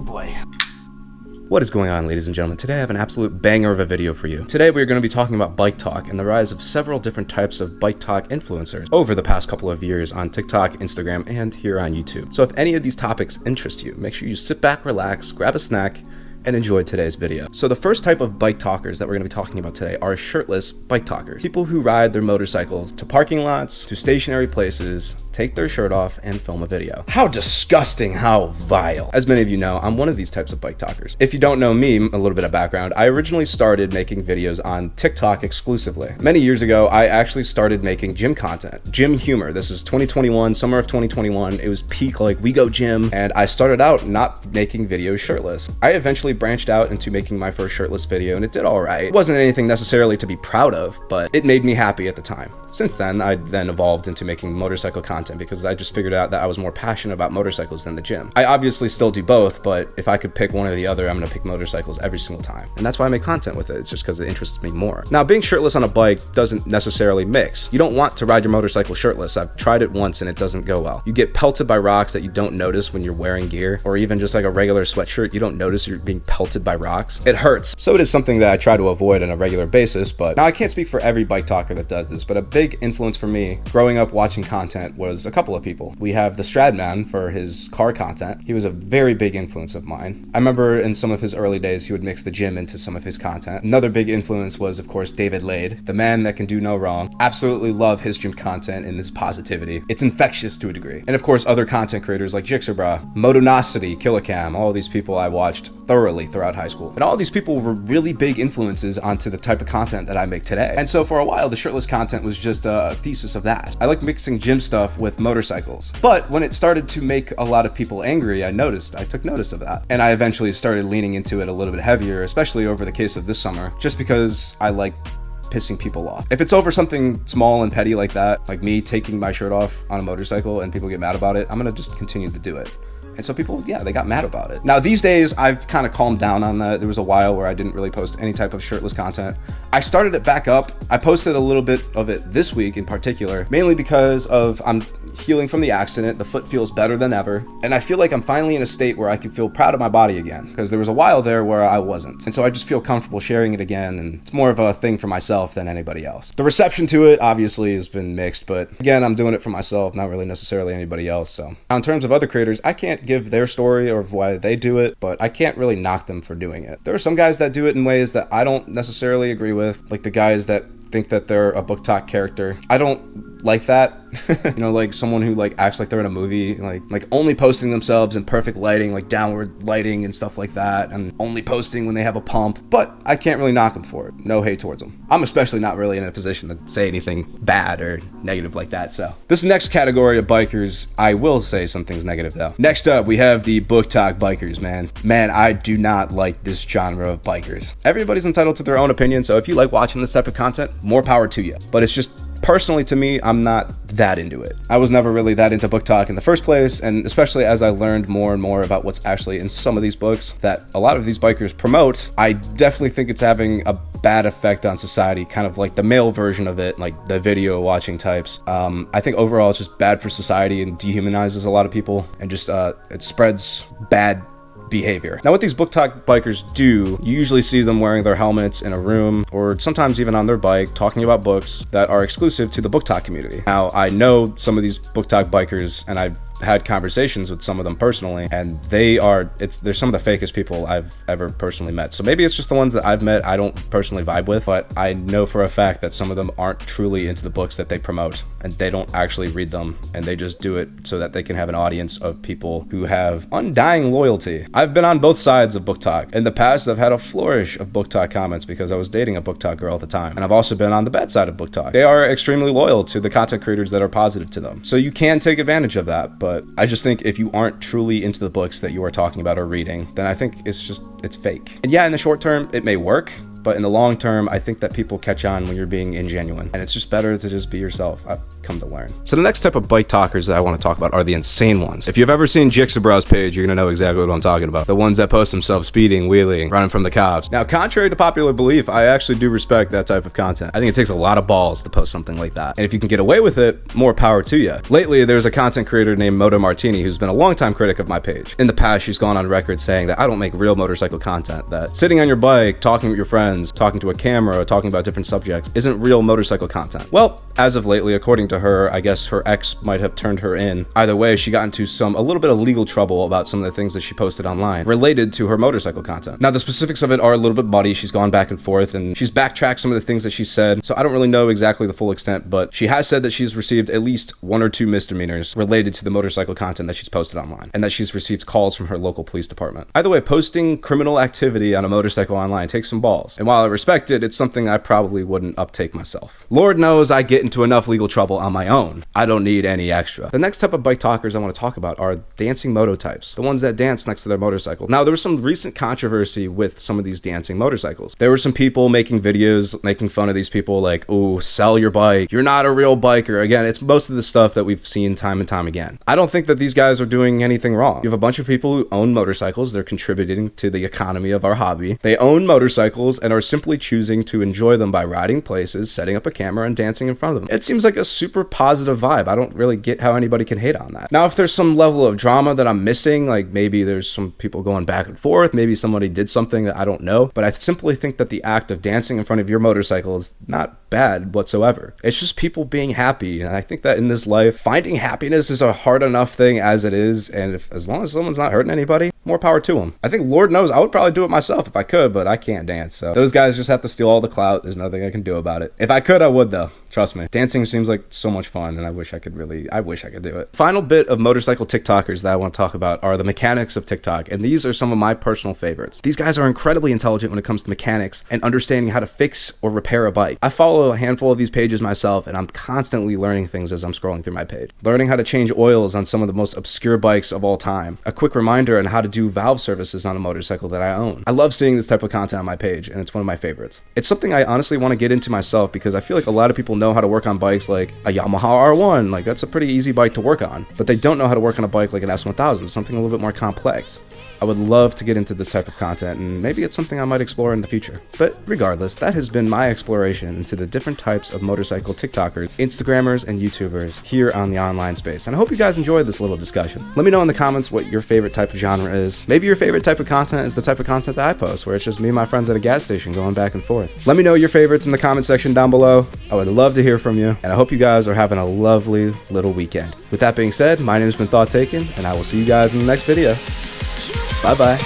Oh boy. What is going on, ladies and gentlemen? Today I have an absolute banger of a video for you. Today we're going to be talking about BikeTok and the rise of several different types of BikeTok influencers over the past couple of years on TikTok, Instagram, and here on YouTube. So if any of these topics interest you, make sure you sit back, relax, grab a snack, and enjoy today's video. So the first type of bike talkers that we're going to be talking about today are shirtless bike talkers. People who ride their motorcycles to parking lots, to stationary places, take their shirt off, and film a video. How disgusting, how vile. As many of you know, I'm one of these types of bike talkers. If you don't know me, a little bit of background, I originally started making videos on TikTok exclusively. Many years ago, I actually started making gym content, gym humor. This is 2021, summer of 2021. It was peak, like, we go gym, and I started out not making videos shirtless. I eventually branched out into making my first shirtless video, and it did all right. It wasn't anything necessarily to be proud of, but it made me happy at the time. Since then, I then evolved into making motorcycle content because I just figured out that I was more passionate about motorcycles than the gym. I obviously still do both, but if I could pick one or the other, I'm gonna pick motorcycles every single time. And that's why I make content with it. It's just because it interests me more. Now, being shirtless on a bike doesn't necessarily mix. You don't want to ride your motorcycle shirtless. I've tried it once and it doesn't go well. You get pelted by rocks that you don't notice when you're wearing gear, or even just like a regular sweatshirt, you don't notice you're being pelted by rocks. It hurts. So it is something that I try to avoid on a regular basis, but now I can't speak for every bike talker that does this, but a big influence for me growing up watching content was a couple of people. We have the Stradman for his car content. He was a very big influence of mine. I remember in some of his early days, he would mix the gym into some of his content. Another big influence was, of course, David Lade, the man that can do no wrong. Absolutely love his gym content and his positivity. It's infectious to a degree. And of course, other content creators like Jixerbra, Motonosity, Killicam, all of these people I watched thoroughly throughout high school. And all these people were really big influences onto the type of content that I make today. And so for a while, the shirtless content was just a thesis of that. I like mixing gym stuff with motorcycles. But when it started to make a lot of people angry, I took notice of that. And I eventually started leaning into it a little bit heavier, especially over the case of this summer, just because I like pissing people off. If it's over something small and petty like that, like me taking my shirt off on a motorcycle and people get mad about it, I'm gonna just continue to do it. And so people, yeah, they got mad about it. Now, these days, I've kind of calmed down on that. There was a while where I didn't really post any type of shirtless content. I started it back up. I posted a little bit of it this week in particular, mainly because I'm healing from the accident. The foot feels better than ever. And I feel like I'm finally in a state where I can feel proud of my body again, because there was a while there where I wasn't. And so I just feel comfortable sharing it again. And it's more of a thing for myself than anybody else. The reception to it obviously has been mixed, but again, I'm doing it for myself, not really necessarily anybody else. So now, in terms of other creators, I can't give their story or why they do it, but I can't really knock them for doing it. There are some guys that do it in ways that I don't necessarily agree with, like the guys that think that they're a Booktok character. I don't like that. You know, like someone who like acts like they're in a movie, like only posting themselves in perfect lighting, like downward lighting and stuff like that, and only posting when they have a pump. But I can't really knock them for it. No hate towards them. I'm especially not really in a position to say anything bad or negative like that. So this next category of bikers, I will say some things negative though. Next up, we have the Booktok bikers, man. Man, I do not like this genre of bikers. Everybody's entitled to their own opinion, so if you like watching this type of content, more power to you. But it's just, personally to me, I'm not that into it. I was never really that into Booktok in the first place, and especially as I learned more and more about what's actually in some of these books that a lot of these bikers promote, I definitely think it's having a bad effect on society, kind of like the male version of it, like the video watching types. I think overall it's just bad for society and dehumanizes a lot of people, and just it spreads bad behavior. Now, what these Booktok bikers do, you usually see them wearing their helmets in a room, or sometimes even on their bike, talking about books that are exclusive to the Booktok community. Now, I know some of these Booktok bikers, and I've had conversations with some of them personally, and they're some of the fakest people I've ever personally met. So maybe it's just the ones that I've met I don't personally vibe with, but I know for a fact that some of them aren't truly into the books that they promote, and they don't actually read them, and they just do it so that they can have an audience of people who have undying loyalty. I've been on both sides of Booktok. In the past, I've had a flourish of Booktok comments because I was dating a Booktok girl at the time, and I've also been on the bad side of Booktok. They are extremely loyal to the content creators that are positive to them, so you can take advantage of that. But I just think if you aren't truly into the books that you are talking about or reading, then I think it's fake. And yeah, in the short term, it may work, But in the long term, I think that people catch on when you're being ingenuine, and it's just better to just be yourself. I've come to learn. So the next type of bike talkers that I want to talk about are the insane ones. If you've ever seen Jixabrow's page, you're gonna know exactly what I'm talking about. The ones that post themselves speeding, wheeling, running from the cops. Now, contrary to popular belief, I actually do respect that type of content. I think it takes a lot of balls to post something like that. And if you can get away with it, more power to you. Lately, there's a content creator named Moto Martini who's been a longtime critic of my page. In the past, she's gone on record saying that I don't make real motorcycle content, that sitting on your bike, talking with your friends, talking to a camera, talking about different subjects isn't real motorcycle content. Well, as of lately, according to her, I guess her ex might have turned her in. Either way, she got into a little bit of legal trouble about some of the things that she posted online related to her motorcycle content. Now, the specifics of it are a little bit muddy. She's gone back and forth, and she's backtracked some of the things that she said, so I don't really know exactly the full extent, but she has said that she's received at least 1 or 2 misdemeanors related to the motorcycle content that she's posted online, and that she's received calls from her local police department. Either way, posting criminal activity on a motorcycle online takes some balls, and while I respect it, it's something I probably wouldn't uptake myself. Lord knows I get into enough legal trouble on my own. I don't need any extra. The next type of bike talkers I want to talk about are DancingMoto types, the ones that dance next to their motorcycle. Now, there was some recent controversy with some of these dancing motorcycles. There were some people making videos making fun of these people like, oh, sell your bike, you're not a real biker. Again, it's most of the stuff that we've seen time and time again. I don't think that these guys are doing anything wrong. You have a bunch of people who own motorcycles. They're contributing to the economy of our hobby. They own motorcycles and are simply choosing to enjoy them by riding places, setting up a camera, and dancing in front of them. It seems like a super positive vibe. I don't really get how anybody can hate on that. Now, if there's some level of drama that I'm missing, like maybe there's some people going back and forth, maybe somebody did something that I don't know, but I simply think that the act of dancing in front of your motorcycle is not bad whatsoever. It's just people being happy, and I think that in this life, finding happiness is a hard enough thing as it is, and as long as someone's not hurting anybody, more power to them. I think Lord knows I would probably do it myself if I could, but I can't dance, so those guys just have to steal all the clout. There's nothing I can do about it. If I could, I would though. Trust me. Dancing seems like so much fun, and I wish I could do it. Final bit of motorcycle TikTokers that I want to talk about are the mechanics of TikTok, and these are some of my personal favorites. These guys are incredibly intelligent when it comes to mechanics and understanding how to fix or repair a bike. I follow a handful of these pages myself, and I'm constantly learning things as I'm scrolling through my page. Learning how to change oils on some of the most obscure bikes of all time. A quick reminder on how to do valve services on a motorcycle that I own. I love seeing this type of content on my page, and it's one of my favorites. It's something I honestly want to get into myself because I feel like a lot of people know how to work on bikes like a Yamaha R1. Like, that's a pretty easy bike to work on, but they don't know how to work on a bike like an S1000, something a little bit more complex. I would love to get into this type of content, and maybe it's something I might explore in the future. But regardless, that has been my exploration into the different types of motorcycle TikTokers, Instagrammers, and YouTubers here on the online space. And I hope you guys enjoyed this little discussion. Let me know in the comments what your favorite type of genre is. Maybe your favorite type of content is the type of content that I post, where it's just me and my friends at a gas station going back and forth. Let me know your favorites in the comment section down below. I would love to hear from you, and I hope you guys are having a lovely little weekend. With that being said, my name has been Thought Taken, and I will see you guys in the next video. Bye-bye.